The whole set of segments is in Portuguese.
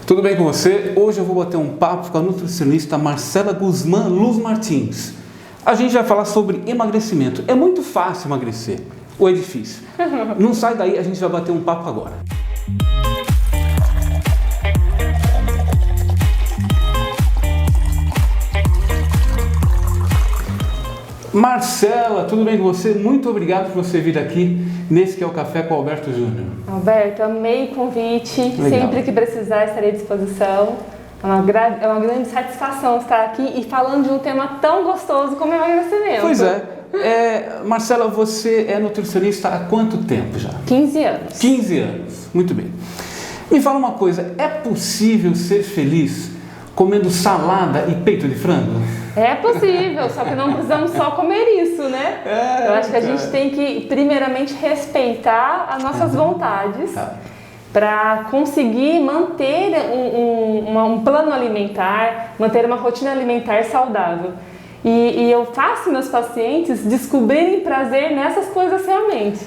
Tudo bem com você? Hoje eu vou bater um papo com a nutricionista Marcela Guzmán Luz Martins. A gente vai falar sobre emagrecimento. É muito fácil emagrecer, ou é difícil? Não sai daí, a gente vai bater um papo agora. Marcela, tudo bem com você? Muito obrigado por você vir aqui nesse que é o Café com Alberto Júnior. Alberto, amei o convite. Legal. Sempre que precisar estarei à disposição. É uma grande satisfação estar aqui e falando de um tema tão gostoso como emagrecimento. Pois é. Marcela, você é nutricionista há quanto tempo já? 15 anos. 15 anos, muito bem. Me fala uma coisa, é possível ser feliz comendo salada e peito de frango? É possível, só que não precisamos só comer isso, né? Eu acho que a gente tem que, primeiramente, respeitar as nossas vontades para conseguir manter um plano alimentar, manter uma rotina alimentar saudável. E eu faço meus pacientes descobrirem prazer nessas coisas realmente,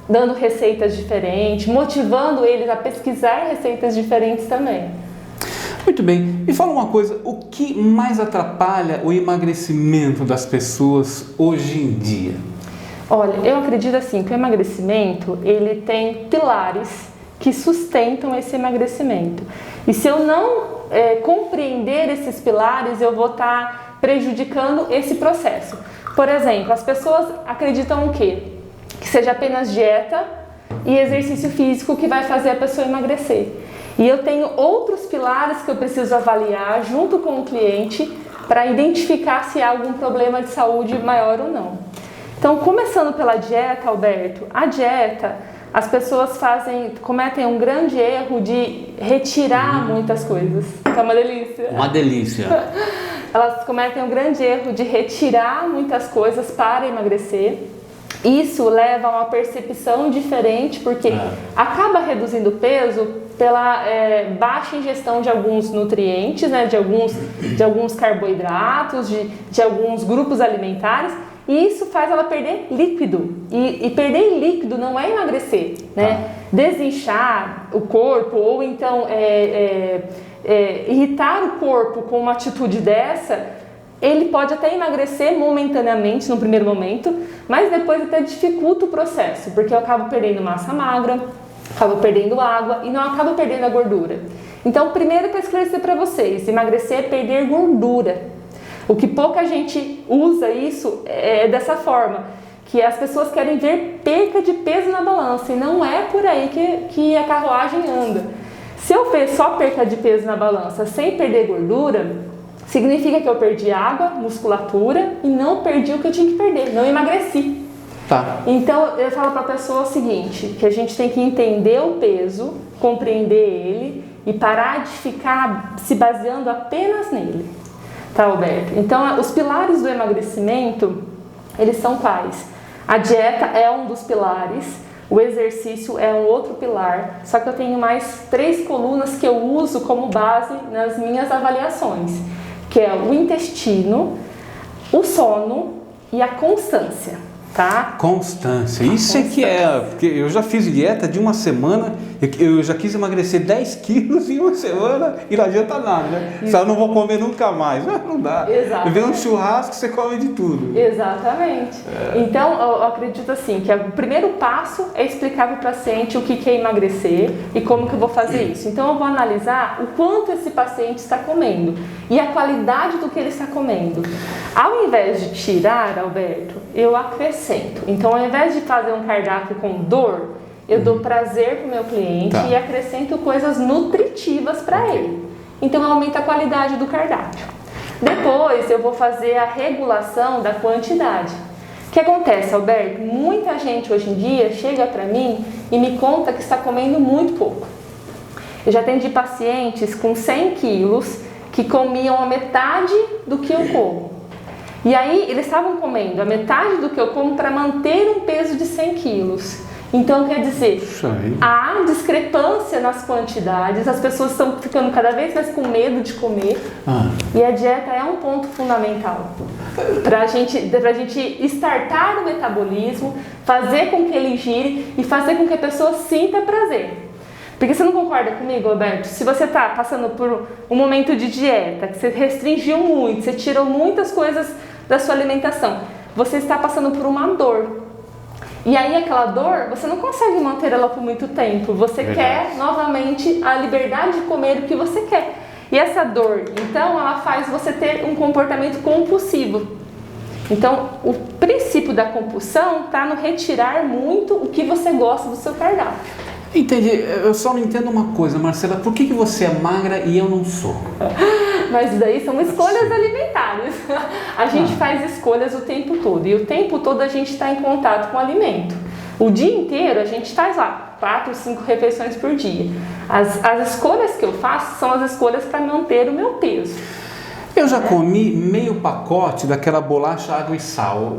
dando receitas diferentes, motivando eles a pesquisar receitas diferentes também. Muito bem. Me fala uma coisa, o que mais atrapalha o emagrecimento das pessoas hoje em dia? Olha, eu acredito assim que o emagrecimento, ele tem pilares que sustentam esse emagrecimento. E se eu não compreender esses pilares, eu vou estar prejudicando esse processo. Por exemplo, as pessoas acreditam o quê? Que seja apenas dieta e exercício físico que vai fazer a pessoa emagrecer. E eu tenho outros pilares que eu preciso avaliar junto com o cliente para identificar se há algum problema de saúde maior ou não. Então, começando pela dieta, Alberto, a dieta, as pessoas cometem um grande erro de retirar muitas coisas. É uma delícia. Uma delícia. Elas cometem um grande erro de retirar muitas coisas para emagrecer. Isso leva a uma percepção diferente, porque acaba reduzindo o peso pela baixa ingestão de alguns nutrientes, né, de alguns carboidratos, de alguns grupos alimentares, e isso faz ela perder líquido. E perder líquido não é emagrecer, né? Desinchar o corpo ou então irritar o corpo com uma atitude dessa, ele pode até emagrecer momentaneamente no primeiro momento, mas depois até dificulta o processo, porque eu acabo perdendo massa magra, acabo perdendo água e não acabo perdendo a gordura. Então, primeiro para esclarecer para vocês, emagrecer é perder gordura. O que pouca gente usa isso é dessa forma, que as pessoas querem ver perca de peso na balança e não é por aí que a carruagem anda. Se eu ver só perca de peso na balança sem perder gordura, significa que eu perdi água, musculatura e não perdi o que eu tinha que perder, não emagreci. Então eu falo para a pessoa o seguinte, que a gente tem que entender o peso, compreender ele e parar de ficar se baseando apenas nele. Tá, Alberto? Então os pilares do emagrecimento, eles são quais? A dieta é um dos pilares, o exercício é um outro pilar, só que eu tenho mais 3 colunas que eu uso como base nas minhas avaliações, que é o intestino, o sono e a constância, tá? Constância, isso é que porque eu já fiz dieta de uma semana, eu já quis emagrecer 10 quilos em uma semana e não adianta nada, né? Só eu não vou comer nunca mais, não dá. Exatamente. Vem um churrasco, você come de tudo. Exatamente. Então, eu acredito assim, que o primeiro passo é explicar para o paciente o que é emagrecer e como que eu vou fazer isso. Então, eu vou analisar o quanto esse paciente está comendo e a qualidade do que ele está comendo. Ao invés de tirar, Alberto, eu acrescento. Então, ao invés de fazer um cardápio com dor, eu dou prazer para o meu cliente e acrescento coisas nutritivas para ele. Então, aumenta a qualidade do cardápio. Depois, eu vou fazer a regulação da quantidade. O que acontece, Alberto? Muita gente hoje em dia chega para mim e me conta que está comendo muito pouco. Eu já atendi pacientes com 100 quilos que comiam a metade do que eu como. E aí, eles estavam comendo a metade do que eu como para manter um peso de 100 quilos. Então, quer dizer, há discrepância nas quantidades, as pessoas estão ficando cada vez mais com medo de comer e a dieta é um ponto fundamental para a gente startar o metabolismo, fazer com que ele gire e fazer com que a pessoa sinta prazer. Porque você não concorda comigo, Alberto? Se você está passando por um momento de dieta, que você restringiu muito, você tirou muitas coisas da sua alimentação, você está passando por uma dor. E aí aquela dor, você não consegue manter ela por muito tempo. Você quer novamente a liberdade de comer o que você quer. E essa dor, então, ela faz você ter um comportamento compulsivo. Então, o princípio da compulsão está no retirar muito o que você gosta do seu cardápio. Entendi. Eu só não entendo uma coisa, Marcela. Por que você é magra e eu não sou? Mas daí são escolhas alimentares. A gente faz escolhas o tempo todo. E o tempo todo a gente está em contato com o alimento. O dia inteiro a gente faz lá 4, 5 refeições por dia. As escolhas que eu faço são as escolhas para manter o meu peso. Eu já comi meio pacote daquela bolacha água e sal,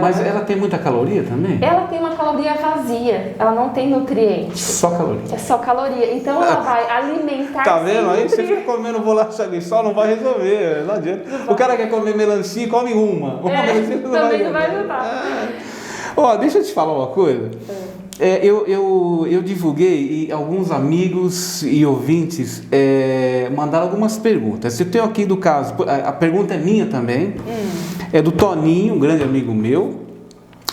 mas ela tem muita caloria também? Ela tem uma caloria vazia, ela não tem nutrientes. Só caloria? É só caloria, então ela vai alimentar. Tá vendo? Aí você fica comendo bolacha água e sal, não vai resolver, não adianta. O cara quer comer melancia, come uma. Melancia também não vai ajudar. Ó, deixa eu te falar uma coisa. Eu divulguei e alguns amigos e ouvintes mandaram algumas perguntas. Eu tenho aqui do caso, a pergunta é minha também, é do Toninho, um grande amigo meu,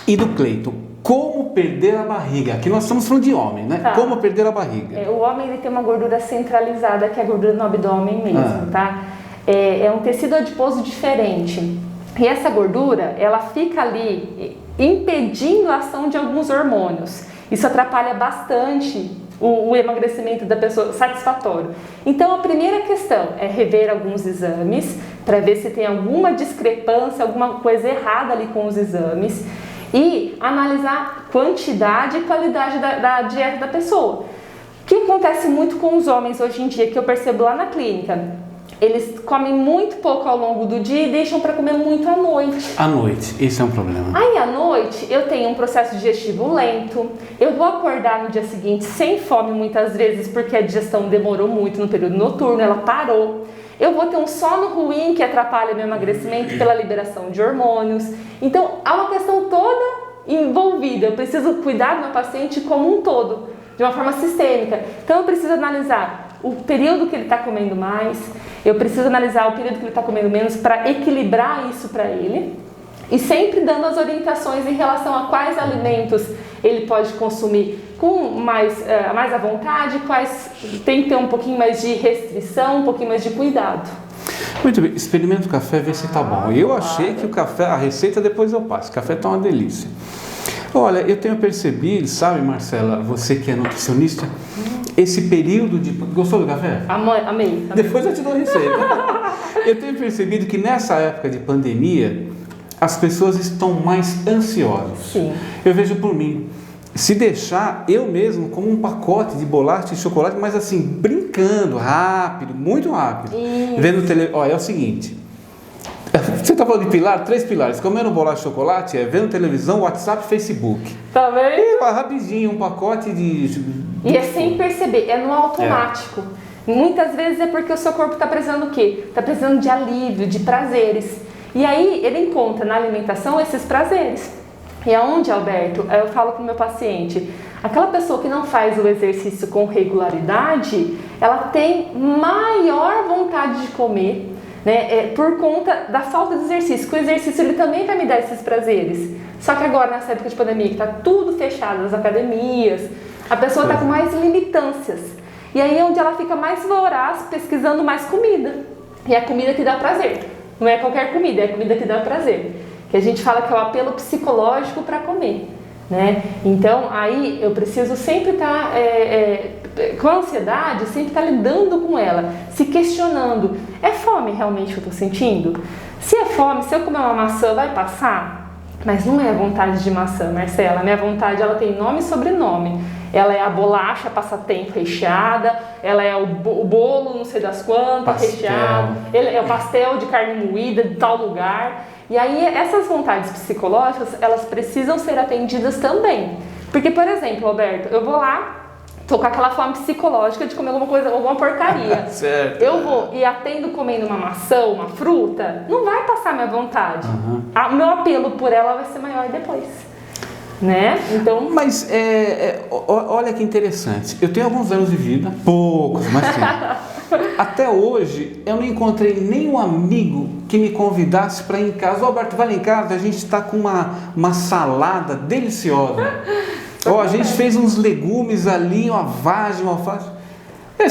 e do Cleiton. Como perder a barriga? Aqui nós estamos falando de homem, né? Tá. Como perder a barriga? O homem ele tem uma gordura centralizada, que é a gordura no abdômen mesmo, tá? É um tecido adiposo diferente. E essa gordura, ela fica ali impedindo a ação de alguns hormônios. Isso atrapalha bastante o emagrecimento da pessoa, satisfatório. Então, a primeira questão é rever alguns exames, para ver se tem alguma discrepância, alguma coisa errada ali com os exames, e analisar quantidade e qualidade da dieta da pessoa. O que acontece muito com os homens hoje em dia, que eu percebo lá na clínica? Eles comem muito pouco ao longo do dia e deixam para comer muito à noite. À noite, esse é um problema. Aí à noite eu tenho um processo digestivo lento, eu vou acordar no dia seguinte sem fome muitas vezes porque a digestão demorou muito no período noturno, ela parou. Eu vou ter um sono ruim que atrapalha meu emagrecimento pela liberação de hormônios. Então há uma questão toda envolvida, eu preciso cuidar do meu paciente como um todo, de uma forma sistêmica. Então eu preciso analisar o período que ele está comendo mais, eu preciso analisar o período que ele está comendo menos para equilibrar isso para ele e sempre dando as orientações em relação a quais alimentos ele pode consumir com mais à vontade, quais tem que ter um pouquinho mais de restrição, um pouquinho mais de cuidado. Muito bem, experimenta o café, vê se tá bom. Eu achei que o café, a receita depois eu passo, o café tá uma delícia. Olha, eu tenho percebido, sabe, Marcela, você que é nutricionista, esse período de... Gostou do café? Amei. Depois eu te dou a receita. Eu tenho percebido que nessa época de pandemia, as pessoas estão mais ansiosas. Sim. Eu vejo por mim. Se deixar, eu mesmo como um pacote de bolacha e chocolate, mas assim, brincando, rápido, muito rápido. Isso. Vendo Olha, é o seguinte... Você está falando de pilar? 3 pilares. Comendo bolacha e chocolate, vendo televisão, WhatsApp, Facebook. Tá vendo? E rapidinho, um pacote de... E é sem perceber, é no automático. Muitas vezes é porque o seu corpo está precisando do quê? Está precisando de alívio, de prazeres. E aí ele encontra na alimentação esses prazeres. E aonde, Alberto, eu falo para o meu paciente, aquela pessoa que não faz o exercício com regularidade, ela tem maior vontade de comer, né, por conta da falta de exercício, que o exercício ele também vai me dar esses prazeres. Só que agora, nessa época de pandemia, que está tudo fechado, as academias, a pessoa está com mais limitâncias. E aí é onde ela fica mais voraz, pesquisando mais comida. E é a comida que dá prazer. Não é qualquer comida, é a comida que dá prazer. Que a gente fala que é o apelo psicológico para comer, né? Então, aí eu preciso sempre estar com a ansiedade, sempre estar lidando com ela, se questionando. É fome realmente que eu estou sentindo? Se é fome, se eu comer uma maçã, vai passar? Mas não é a vontade de maçã, Marcela. A minha vontade, ela tem nome e sobrenome. Ela é a bolacha passatempo recheada, ela é o bolo não sei das quantas recheado, é o pastel de carne moída de tal lugar. E aí essas vontades psicológicas, elas precisam ser atendidas também. Porque, por exemplo, Roberto, eu vou lá, tô com aquela fome psicológica de comer alguma coisa, alguma porcaria. Certo. Eu vou e atendo comendo uma maçã, uma fruta, não vai passar minha vontade. O meu apelo por ela vai ser maior depois. né? Então... Mas olha que interessante, eu tenho alguns anos de vida, poucos, mas sim. Até hoje eu não encontrei nenhum amigo que me convidasse para ir em casa. Alberto, vai lá em casa, a gente está com uma salada deliciosa. A gente fez uns legumes ali, uma vagem, uma alface.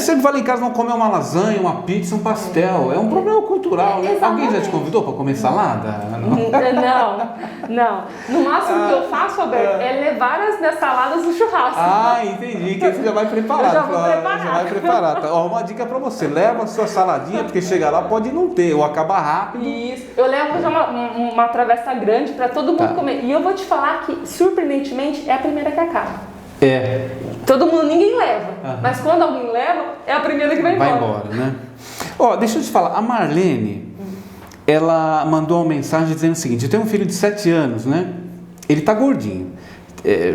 Sempre vai lá em casa, vão comer uma lasanha, uma pizza, um pastel. É um problema cultural, né? Alguém já te convidou para comer salada? Não. No máximo que eu faço, Alberto, é levar as minhas saladas no churrasco. Entendi. Que você já vai preparar. Já vou preparar. Já vai preparar. Uma dica para você. Leva a sua saladinha, porque chegar lá pode não ter, ou acabar rápido. Isso. Eu levo já uma travessa grande para todo mundo comer. E eu vou te falar que, surpreendentemente, é a primeira que acaba. Todo mundo, ninguém leva. Mas quando alguém leva, é a primeira que vai embora. Vai embora, né? Deixa eu te falar, a Marlene, ela mandou uma mensagem dizendo o seguinte: eu tenho um filho de 7 anos, né? Ele tá gordinho.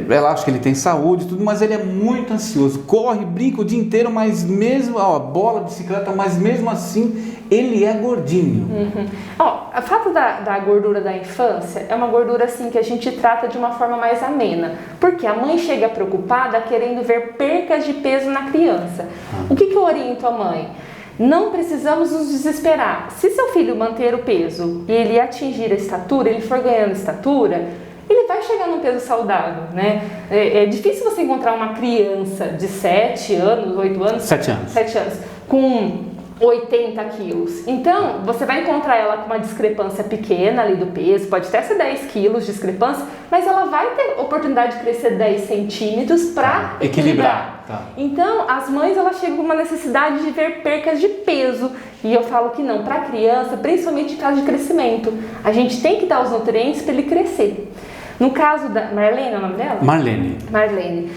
Ela acha que ele tem saúde e tudo, mas ele é muito ansioso. Corre, brinca o dia inteiro, mas mesmo, bola, bicicleta, mas mesmo assim, ele é gordinho. O fato da gordura da infância é uma gordura assim que a gente trata de uma forma mais amena, porque a mãe chega preocupada querendo ver percas de peso na criança. O que eu oriento a mãe? Não precisamos nos desesperar. Se seu filho manter o peso e ele atingir a estatura, ele for ganhando estatura, ele vai chegar num peso saudável, né? É difícil você encontrar uma criança de 7 anos, 8 anos... 7 anos. 7 anos, com 80 quilos. Então, você vai encontrar ela com uma discrepância pequena ali do peso, pode até ser 10 quilos de discrepância, mas ela vai ter oportunidade de crescer 10 centímetros para equilibrar. Então, as mães, elas chegam com uma necessidade de ver percas de peso. E eu falo que não, para a criança, principalmente em caso de crescimento, a gente tem que dar os nutrientes para ele crescer. No caso da Marlene, é o nome dela? Marlene.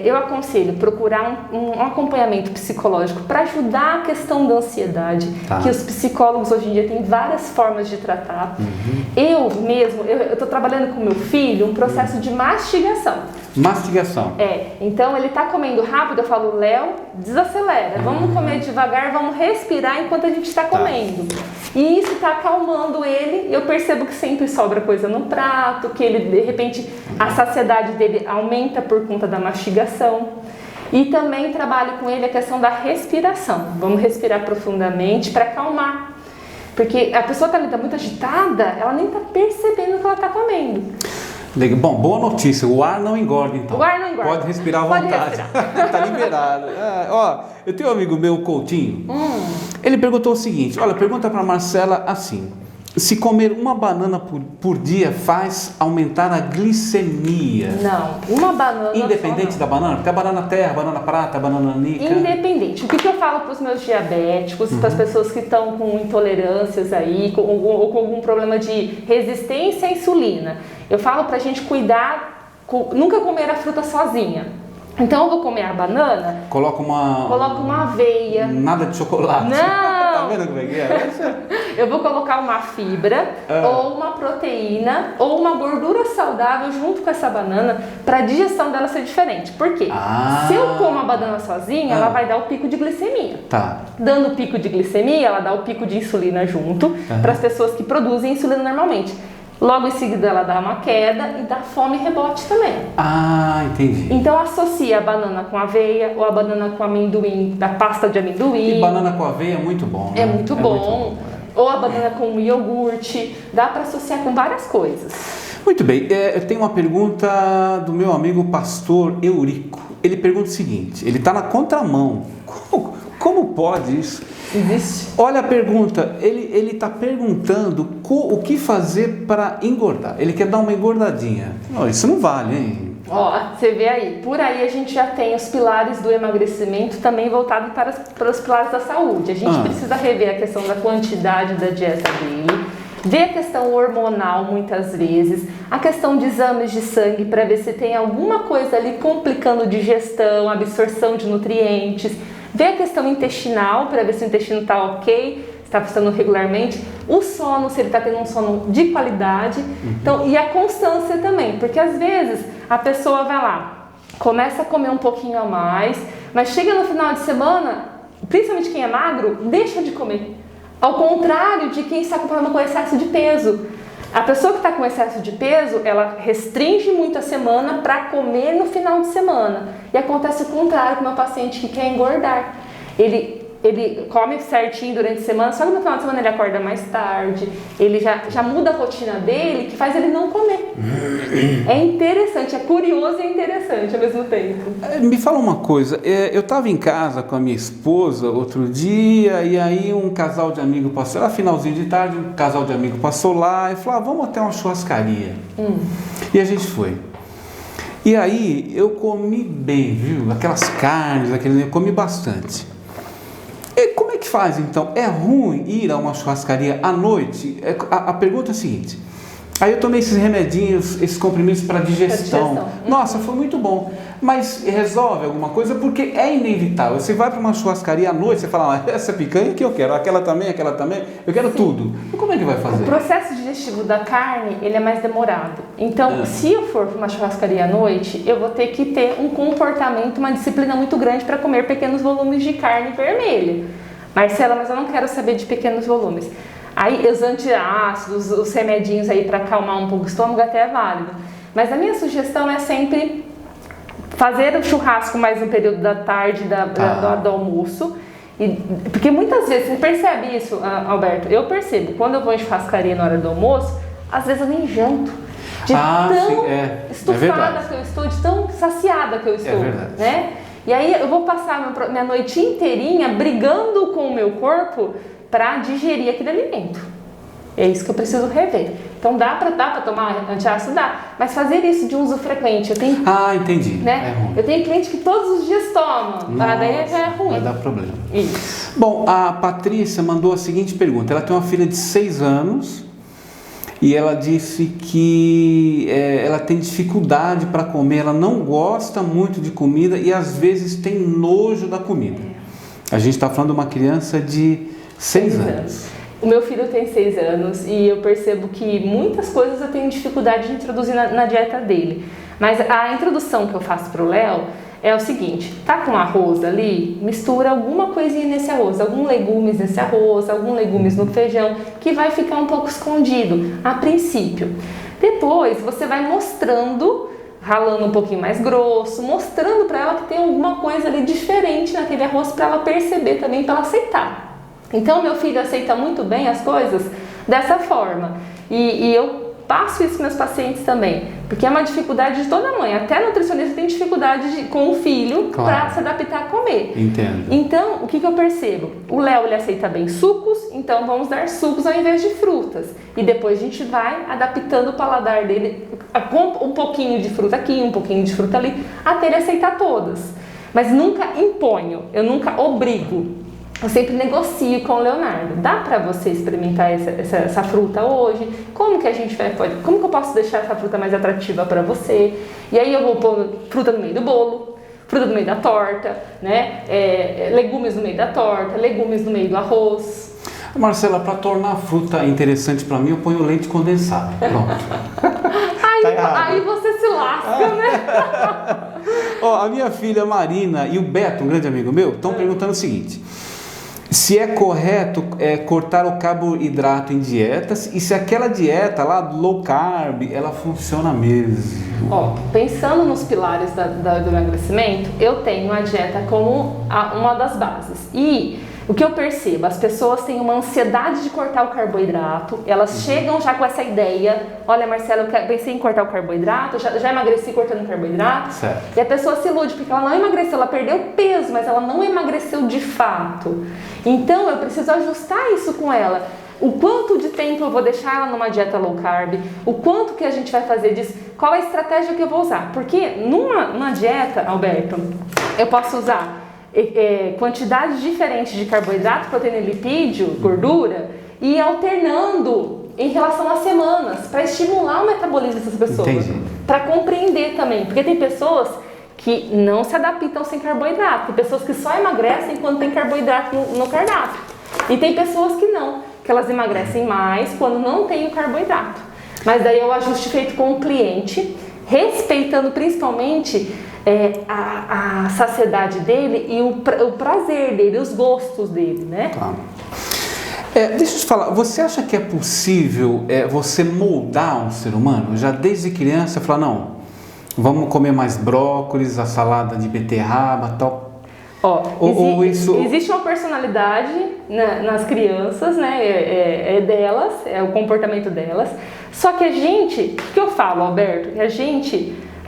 Eu aconselho procurar um acompanhamento psicológico para ajudar a questão da ansiedade, que os psicólogos hoje em dia têm várias formas de tratar. Eu estou trabalhando com meu filho um processo de mastigação. Então ele está comendo rápido, eu falo, Léo, desacelera, vamos comer devagar, vamos respirar enquanto a gente está comendo. E isso está acalmando ele. Eu percebo que sempre sobra coisa no prato, que ele, de repente, a saciedade dele aumenta por conta da mastigação. E também trabalho com ele a questão da respiração. Vamos respirar profundamente para acalmar. Porque a pessoa está muito agitada, ela nem está percebendo o que ela está comendo. Bom, boa notícia, o ar não engorda então. O ar não engorda. Pode respirar à vontade. Tá liberado. Eu tenho um amigo meu, Coutinho, ele perguntou o seguinte, pergunta para Marcela assim: se comer uma banana por dia faz aumentar a glicemia? Não, uma banana independente da banana? Porque a banana terra, a banana prata, a banana nica... Independente. O que eu falo para os meus diabéticos, para as pessoas que estão com intolerâncias aí, ou com algum problema de resistência à insulina? Eu falo para a gente cuidar, nunca comer a fruta sozinha. Então eu vou comer a banana, coloco uma aveia. Nada de chocolate. Não! Tá vendo como é que é? Eu vou colocar uma fibra, ou uma proteína, ou uma gordura saudável junto com essa banana, para a digestão dela ser diferente. Por quê? Se eu como a banana sozinha, ela vai dar o pico de glicemia. Dando o pico de glicemia, ela dá o pico de insulina junto, para as pessoas que produzem insulina normalmente. Logo em seguida ela dá uma queda e dá fome e rebote também. Entendi. Então associa a banana com aveia ou a banana com amendoim, da pasta de amendoim. E banana com aveia é muito bom, né? É muito bom. Ou a banana com iogurte, dá para associar com várias coisas. Muito bem, eu tenho uma pergunta do meu amigo pastor Eurico. Ele pergunta o seguinte, ele está na contramão. Como pode isso? Existe. Olha a pergunta, ele está perguntando o que fazer para engordar. Ele quer dar uma engordadinha. Isso não vale, hein? Você vê aí, por aí a gente já tem os pilares do emagrecimento também voltado para os pilares da saúde. A gente precisa rever a questão da quantidade da dieta dele, ver a questão hormonal muitas vezes, a questão de exames de sangue para ver se tem alguma coisa ali complicando digestão, absorção de nutrientes, ver a questão intestinal para ver se o intestino está ok, está funcionando regularmente, o sono, se ele está tendo um sono de qualidade, então, e a constância também, porque às vezes a pessoa vai lá, começa a comer um pouquinho a mais, mas chega no final de semana, principalmente quem é magro, deixa de comer. Ao contrário de quem está com problema com excesso de peso. A pessoa que está com excesso de peso, ela restringe muito a semana para comer no final de semana. E acontece o contrário com o meu paciente que quer engordar. Ele come certinho durante a semana, só que no final de semana ele acorda mais tarde, ele já muda a rotina dele, que faz ele não comer. É interessante, é curioso e interessante ao mesmo tempo. Me fala uma coisa, eu estava em casa com a minha esposa outro dia, e aí um casal de amigos passou, era finalzinho de tarde, um casal de amigos passou lá e falou, vamos até uma churrascaria. E a gente foi. E aí eu comi bem, viu? Aquelas carnes, eu comi bastante. E como é que faz então? É ruim ir a uma churrascaria à noite? A pergunta é a seguinte, aí eu tomei esses remedinhos, esses comprimidos para digestão. Nossa, foi muito bom, mas resolve alguma coisa? Porque é inevitável, você vai para uma churrascaria à noite, você fala, essa picanha que eu quero, aquela também, eu quero tudo. E como é que vai fazer? O processo digestivo da carne, ele é mais demorado. Então, se eu for para uma churrascaria à noite, eu vou ter que ter um comportamento, uma disciplina muito grande para comer pequenos volumes de carne vermelha. Marcela, mas eu não quero saber de pequenos volumes. Aí, os antiácidos, os remedinhos aí para acalmar um pouco o estômago até é válido. Mas a minha sugestão é sempre fazer o churrasco mais no período da tarde, do almoço. Porque muitas vezes, você percebe isso, Alberto? Eu percebo, quando eu vou em churrascaria na hora do almoço, às vezes eu nem janto. De tão estufada que eu estou, de tão saciada que eu estou. Né? E aí eu vou passar minha noite inteirinha brigando com o meu corpo para digerir aquele alimento. É isso que eu preciso rever. Então dá para tomar antiácido? Dá. Mas fazer isso de uso frequente, eu tenho... entendi. Né? É ruim. Eu tenho cliente que todos os dias toma. Daí já é ruim. Vai dar problema. Isso. Bom, a Patrícia mandou a seguinte pergunta. Ela tem uma filha de 6 anos e ela disse que ela tem dificuldade para comer. Ela não gosta muito de comida e às vezes tem nojo da comida. A gente está falando de uma criança de 6 anos. O meu filho tem 6 anos e eu percebo que muitas coisas eu tenho dificuldade de introduzir na dieta dele. Mas a introdução que eu faço para o Léo é o seguinte, tá com arroz ali, mistura alguma coisinha nesse arroz, alguns legumes nesse arroz, alguns legumes no feijão, que vai ficar um pouco escondido a princípio. Depois você vai mostrando, ralando um pouquinho mais grosso, mostrando para ela que tem alguma coisa ali diferente naquele arroz para ela perceber também, para ela aceitar. Então, meu filho aceita muito bem as coisas dessa forma. E eu passo isso com meus pacientes também, porque é uma dificuldade de toda mãe. Até nutricionista tem dificuldade com o filho para se adaptar a comer. Entendo. Então, o que eu percebo? O Léo, ele aceita bem sucos, então vamos dar sucos ao invés de frutas. E depois a gente vai adaptando o paladar dele, com um pouquinho de fruta aqui, um pouquinho de fruta ali, até ele aceitar todas. Mas nunca imponho, eu nunca obrigo. Eu sempre negocio com o Leonardo. Dá para você experimentar essa fruta hoje? Como que a gente como que eu posso deixar essa fruta mais atrativa para você? E aí eu vou pôr fruta no meio do bolo, fruta no meio da torta, né? Legumes no meio da torta, legumes no meio do arroz. Marcela, para tornar a fruta interessante para mim, eu ponho leite condensado. Pronto. Aí você se lasca, né? A minha filha Marina e o Beto, um grande amigo meu, estão perguntando o seguinte: se é correto cortar o carboidrato em dietas e se aquela dieta lá, low carb, ela funciona mesmo? Pensando nos pilares do emagrecimento, eu tenho a dieta como uma das bases. E o que eu percebo, as pessoas têm uma ansiedade de cortar o carboidrato, elas chegam já com essa ideia, olha Marcela, eu pensei em cortar o carboidrato, já emagreci cortando carboidrato, certo. E a pessoa se ilude, porque ela não emagreceu, ela perdeu peso, mas ela não emagreceu de fato. Então eu preciso ajustar isso com ela. O quanto de tempo eu vou deixar ela numa dieta low carb, o quanto que a gente vai fazer disso, qual a estratégia que eu vou usar. Porque numa dieta, Alberto, eu posso usar quantidades diferentes de carboidrato, proteína e lipídio, gordura, e ir alternando em relação às semanas, para estimular o metabolismo dessas pessoas. Para compreender também, porque tem pessoas que não se adaptam sem carboidrato, tem pessoas que só emagrecem quando tem carboidrato no cardápio, e tem pessoas que não, que elas emagrecem mais quando não tem o carboidrato. Mas daí é o ajuste feito com o cliente, respeitando principalmente a saciedade dele e o prazer dele, os gostos dele, né? Claro. Deixa eu te falar, você acha que é possível você moldar um ser humano? Já desde criança, falar, não, vamos comer mais brócolis, a salada de beterraba, tal. Existe uma personalidade nas crianças, né? É delas, é o comportamento delas. Só que a gente, o que eu falo, Alberto?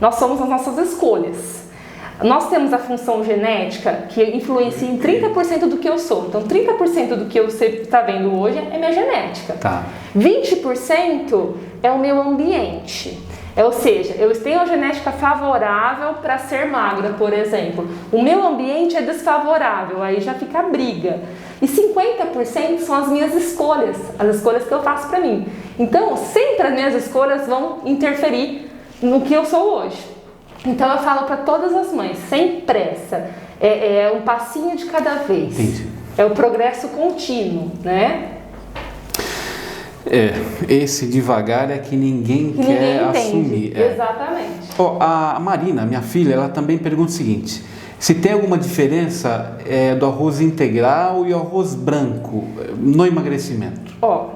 Nós somos as nossas escolhas. Nós temos a função genética que influencia em 30% do que eu sou. Então, 30% do que você está vendo hoje é minha genética. Tá. 20% é o meu ambiente. Ou seja, eu tenho a genética favorável para ser magra, por exemplo. O meu ambiente é desfavorável, aí já fica a briga. E 50% são as minhas escolhas, as escolhas que eu faço para mim. Então, sempre as minhas escolhas vão interferir no que eu sou hoje. Então, eu falo para todas as mães, sem pressa, é um passinho de cada vez. Entendi. É o progresso contínuo, né? Esse devagar é que ninguém quer assumir. Exatamente. A Marina, minha filha, ela também pergunta o seguinte: se tem alguma diferença do arroz integral e o arroz branco no emagrecimento?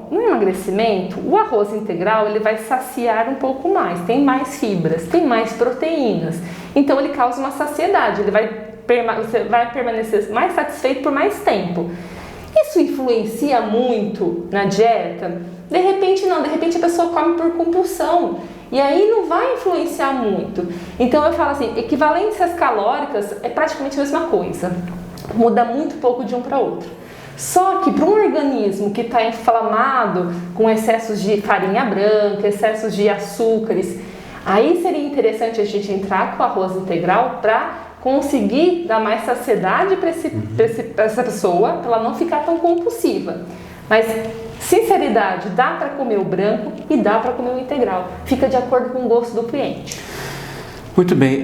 No emagrecimento, o arroz integral ele vai saciar um pouco mais, tem mais fibras, tem mais proteínas, então ele causa uma saciedade, você vai permanecer mais satisfeito por mais tempo. Isso influencia muito na dieta? De repente não, de repente a pessoa come por compulsão e aí não vai influenciar muito. Então eu falo assim, equivalências calóricas é praticamente a mesma coisa, muda muito pouco de um para outro. Só que para um organismo que está inflamado com excessos de farinha branca, excessos de açúcares, aí seria interessante a gente entrar com o arroz integral para conseguir dar mais saciedade para essa pessoa, para ela não ficar tão compulsiva. Mas, sinceridade, dá para comer o branco e dá para comer o integral. Fica de acordo com o gosto do cliente. Muito bem.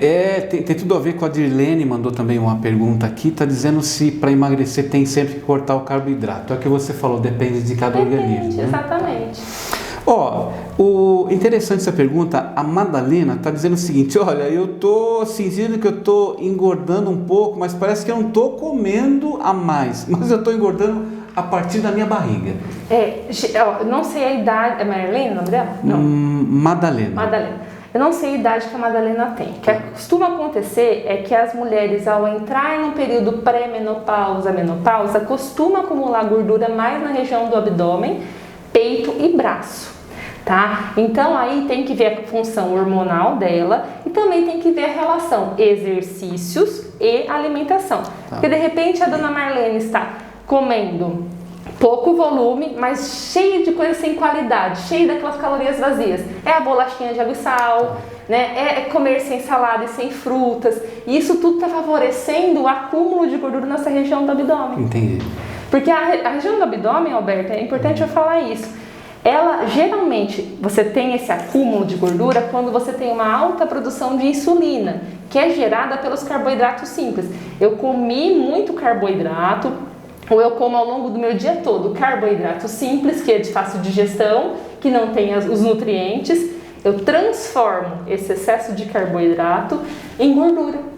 Tem tudo a ver com a Dirlene, mandou também uma pergunta aqui, está dizendo se para emagrecer tem sempre que cortar o carboidrato. É o que você falou, depende de cada organismo. Né? Exatamente. O interessante essa pergunta, a Madalena está dizendo o seguinte: olha, eu estou sentindo que eu estou engordando um pouco, mas parece que eu não estou comendo a mais, mas eu estou engordando a partir da minha barriga. Não sei a idade, é Marlene o nome dela? Não. Madalena. Eu não sei a idade que a Madalena tem. O que costuma acontecer é que as mulheres, ao entrar no período pré-menopausa, menopausa, costumam acumular gordura mais na região do abdômen, peito e braço. Tá? Então aí tem que ver a função hormonal dela e também tem que ver a relação exercícios e alimentação. Porque de repente a dona Marlene está comendo pouco volume, mas cheio de coisas sem qualidade, cheio daquelas calorias vazias. É a bolachinha de água e sal, né? É comer sem salada e sem frutas. E isso tudo está favorecendo o acúmulo de gordura nessa região do abdômen. Entendi. Porque a região do abdômen, Alberto, é importante eu falar isso. Ela, geralmente, você tem esse acúmulo de gordura quando você tem uma alta produção de insulina, que é gerada pelos carboidratos simples. Eu comi muito carboidrato, ou eu como ao longo do meu dia todo carboidrato simples, que é de fácil digestão, que não tem os nutrientes, eu transformo esse excesso de carboidrato em gordura.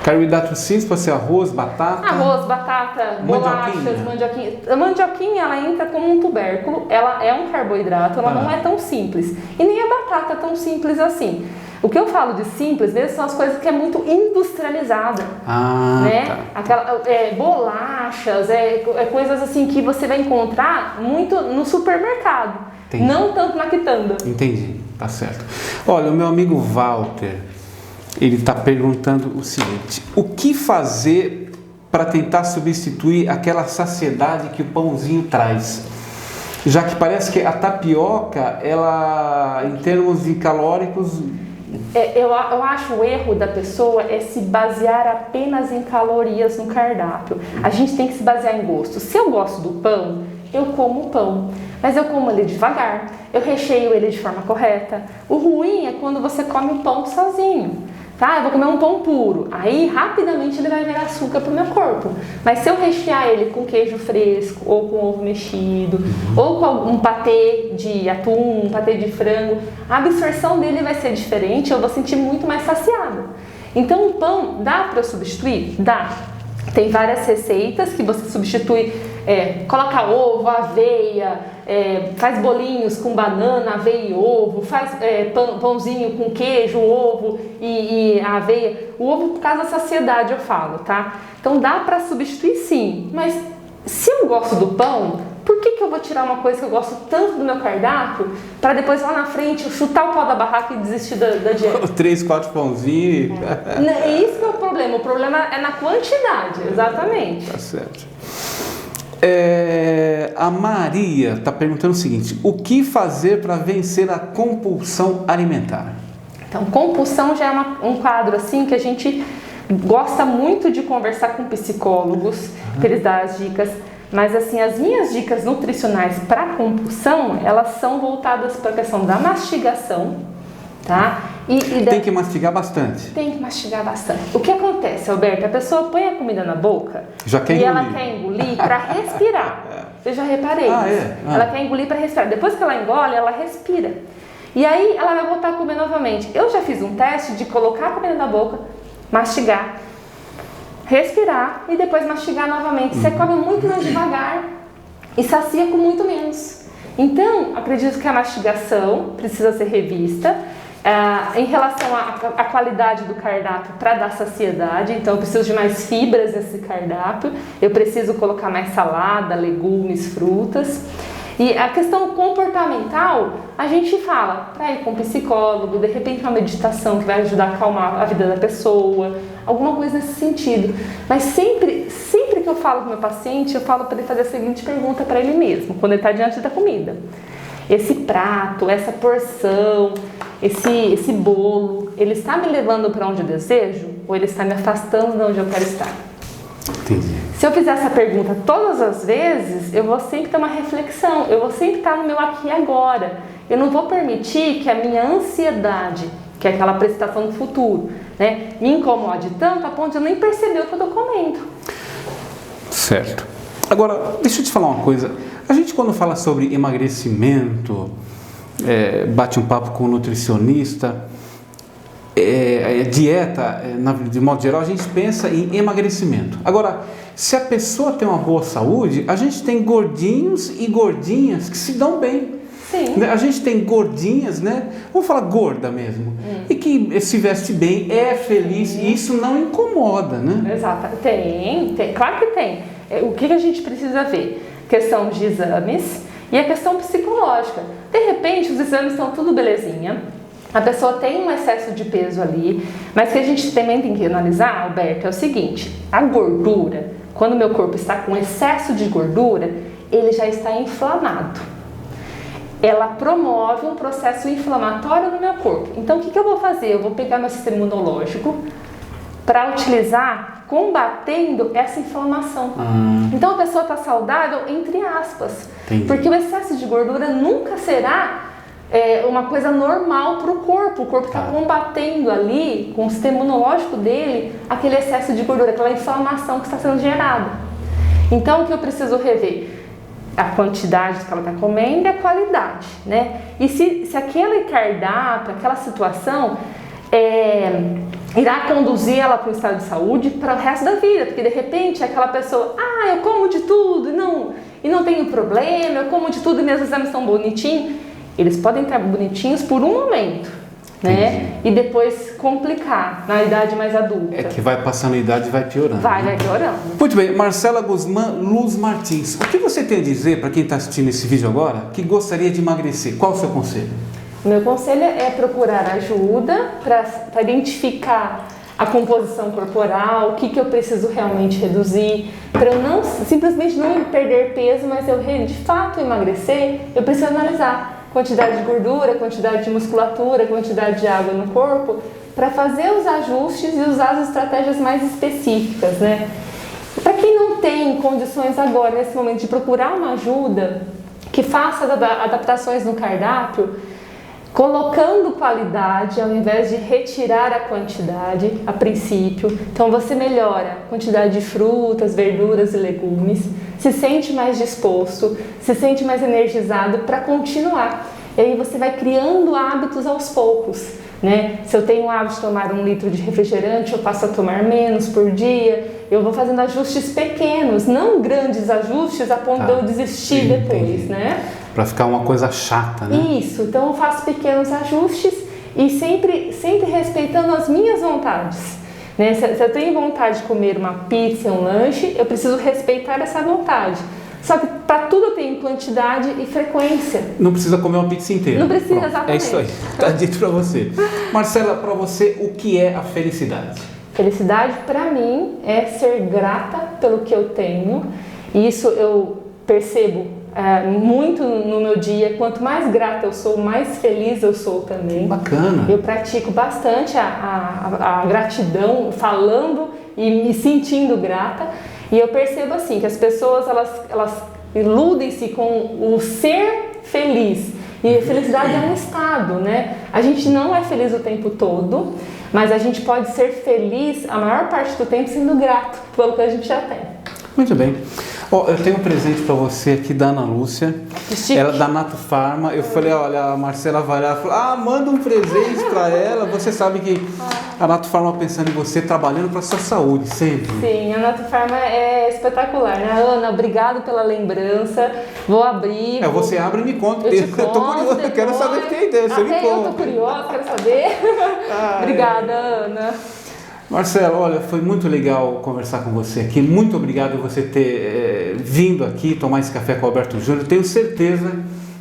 Carboidrato simples pode ser arroz, batata? Arroz, batata, bolachas, mandioquinha. A mandioquinha, ela entra como um tubérculo, ela é um carboidrato, ela não é tão simples. E nem a batata é tão simples assim. O que eu falo de simples mesmo são as coisas que é muito industrializada, né? Tá. Bolachas, coisas assim que você vai encontrar muito no supermercado, Entendi. Não tanto na quitanda. Entendi, tá certo. Olha, o meu amigo Walter, ele está perguntando o seguinte: o que fazer para tentar substituir aquela saciedade que o pãozinho traz? Já que parece que a tapioca, ela, em termos de calóricos... Eu acho o erro da pessoa é se basear apenas em calorias no cardápio. A gente tem que se basear em gosto. Se eu gosto do pão, eu como o pão. Mas eu como ele devagar, eu recheio ele de forma correta. O ruim é quando você come o pão sozinho. Tá? Eu vou comer um pão puro, aí rapidamente ele vai virar açúcar pro meu corpo. Mas se eu rechear ele com queijo fresco, ou com ovo mexido, ou com um patê de atum, um patê de frango, a absorção dele vai ser diferente, eu vou sentir muito mais saciada. Então o pão, dá para substituir? Dá. Tem várias receitas que você substitui coloca ovo, aveia, faz bolinhos com banana, aveia e ovo, faz pãozinho com queijo, ovo e a aveia. O ovo por causa da saciedade, eu falo, tá? Então dá para substituir sim, mas se eu gosto do pão, por que eu vou tirar uma coisa que eu gosto tanto do meu cardápio para depois lá na frente eu chutar o pau da barraca e desistir da dieta? 3, 4 pãozinhos. É isso que é o problema é na quantidade, exatamente. Tá certo. A Maria está perguntando o seguinte: o que fazer para vencer a compulsão alimentar? Então, compulsão já é um quadro assim que a gente gosta muito de conversar com psicólogos, para eles dar as dicas. Mas assim, as minhas dicas nutricionais para compulsão, elas são voltadas para a questão da mastigação, tá? Tem que mastigar bastante. Tem que mastigar bastante. O que acontece, Alberto? A pessoa põe a comida na boca ela quer engolir para respirar. Eu já reparei isso. Ela quer engolir para respirar. Depois que ela engole, ela respira. E aí ela vai voltar a comer novamente. Eu já fiz um teste de colocar a comida na boca, mastigar, respirar e depois mastigar novamente. Você come muito mais devagar e sacia com muito menos. Então, acredito que a mastigação precisa ser revista. Em relação à qualidade do cardápio para dar saciedade, então eu preciso de mais fibras nesse cardápio, eu preciso colocar mais salada, legumes, frutas. E a questão comportamental, a gente fala para ir com um psicólogo, de repente uma meditação que vai ajudar a acalmar a vida da pessoa, alguma coisa nesse sentido. Mas sempre que eu falo com o meu paciente, eu falo para ele fazer a seguinte pergunta para ele mesmo, quando ele está diante da comida. Esse prato, essa porção, esse bolo, ele está me levando para onde eu desejo ou ele está me afastando de onde eu quero estar? Entendi. Se eu fizer essa pergunta todas as vezes, eu vou sempre ter uma reflexão, eu vou sempre estar no meu aqui e agora. Eu não vou permitir que a minha ansiedade, que é aquela prestação do futuro, né, me incomode tanto a ponto de eu nem perceber o que eu estou comendo. Certo. Agora, deixa eu te falar uma coisa. A gente, quando fala sobre emagrecimento, bate um papo com o nutricionista, dieta, de modo geral, a gente pensa em emagrecimento. Agora, se a pessoa tem uma boa saúde, a gente tem gordinhos e gordinhas que se dão bem. Sim. A gente tem gordinhas, né? Vamos falar gorda mesmo. E que se veste bem, é feliz, e isso não incomoda, né? Exato. Tem, claro que tem. O que a gente precisa ver? Questão de exames e a questão psicológica. De repente, os exames estão tudo belezinha, a pessoa tem um excesso de peso ali, mas o que a gente também tem que analisar, Alberto, é o seguinte: a gordura, quando o meu corpo está com excesso de gordura, ele já está inflamado. Ela promove um processo inflamatório no meu corpo. Então, o que eu vou fazer? Eu vou pegar meu sistema imunológico para utilizar combatendo essa inflamação. Então, a pessoa está saudável, entre aspas. Entendi. Porque o excesso de gordura nunca será uma coisa normal para o corpo. O corpo está combatendo ali, com o sistema imunológico dele, aquele excesso de gordura, aquela inflamação que está sendo gerada. Então, o que eu preciso rever? A quantidade que ela está comendo e a qualidade, né? E se aquele cardápio, aquela situação irá conduzir ela para um estado de saúde para o resto da vida, porque de repente aquela pessoa, eu como de tudo e não tenho problema, eu como de tudo e meus exames estão bonitinhos. Eles podem estar bonitinhos por um momento, né? E depois complicar na idade mais adulta. É que vai passando a idade e vai piorando. Vai piorando. Muito bem, Marcela Guzmán Luz Martins, o que você tem a dizer para quem está assistindo esse vídeo agora que gostaria de emagrecer? Qual o seu conselho? O meu conselho é procurar ajuda para identificar a composição corporal, o que eu preciso realmente reduzir, para eu não simplesmente não perder peso, mas eu de fato emagrecer, eu preciso analisar quantidade de gordura, quantidade de musculatura, quantidade de água no corpo, para fazer os ajustes e usar as estratégias mais específicas, né? Para quem não tem condições agora, nesse momento, de procurar uma ajuda que faça adaptações no cardápio, colocando qualidade ao invés de retirar a quantidade a princípio. Então você melhora a quantidade de frutas, verduras e legumes, se sente mais disposto, se sente mais energizado para continuar. E aí você vai criando hábitos aos poucos, né? Se eu tenho o hábito de tomar 1 litro de refrigerante, eu passo a tomar menos por dia. eu vou fazendo ajustes pequenos, não grandes ajustes a ponto de eu desistir depois, né? Para ficar uma coisa chata, né? Isso, então eu faço pequenos ajustes e sempre respeitando as minhas vontades. Né? Se eu tenho vontade de comer uma pizza, um lanche, eu preciso respeitar essa vontade. Só que para tudo tem quantidade e frequência. Não precisa comer uma pizza inteira. Não precisa, Pronto, exatamente. é isso aí, tá dito para você. Marcela, para você, o que é a felicidade? Felicidade, para mim, é ser grata pelo que eu tenho. E isso eu percebo muito no meu dia. Quanto mais grata eu sou, mais feliz eu sou também. Bacana. Eu pratico bastante a gratidão, falando e me sentindo grata. E eu percebo assim que as pessoas elas iludem-se com o ser feliz. E a felicidade é um estado, né? A gente não é feliz o tempo todo, mas a gente pode ser feliz a maior parte do tempo sendo grato pelo que a gente já tem. Muito bem. Eu tenho um presente para você aqui da Ana Lúcia. Ela é da Nato Pharma. Eu falei, olha, a Marcela vai lá. Falou, manda um presente para ela. Você sabe que a Nato Pharma pensando em você, trabalhando para sua saúde, sempre. Sim, a Nato Pharma é espetacular, né? Ana, obrigado pela lembrança. Vou abrir. Você abre e me conta. Eu tô curioso, eu quero saber o que tem dentro. Você me conta. Eu tô curiosa, quero saber. Obrigada, Ana. Marcelo, olha, foi muito legal conversar com você aqui. Muito obrigado por você ter vindo aqui tomar esse café com o Alberto Júnior. Tenho certeza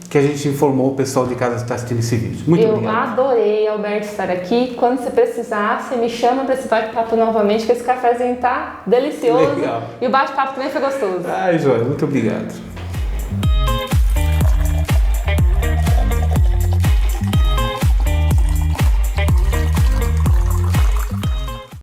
que a gente informou o pessoal de casa que está assistindo esse vídeo. Muito obrigado. Eu adorei, Alberto, estar aqui. Quando você precisar, você me chama para esse bate-papo novamente, que esse cafezinho tá delicioso. Legal. E o bate-papo também foi gostoso. Joia, muito obrigado.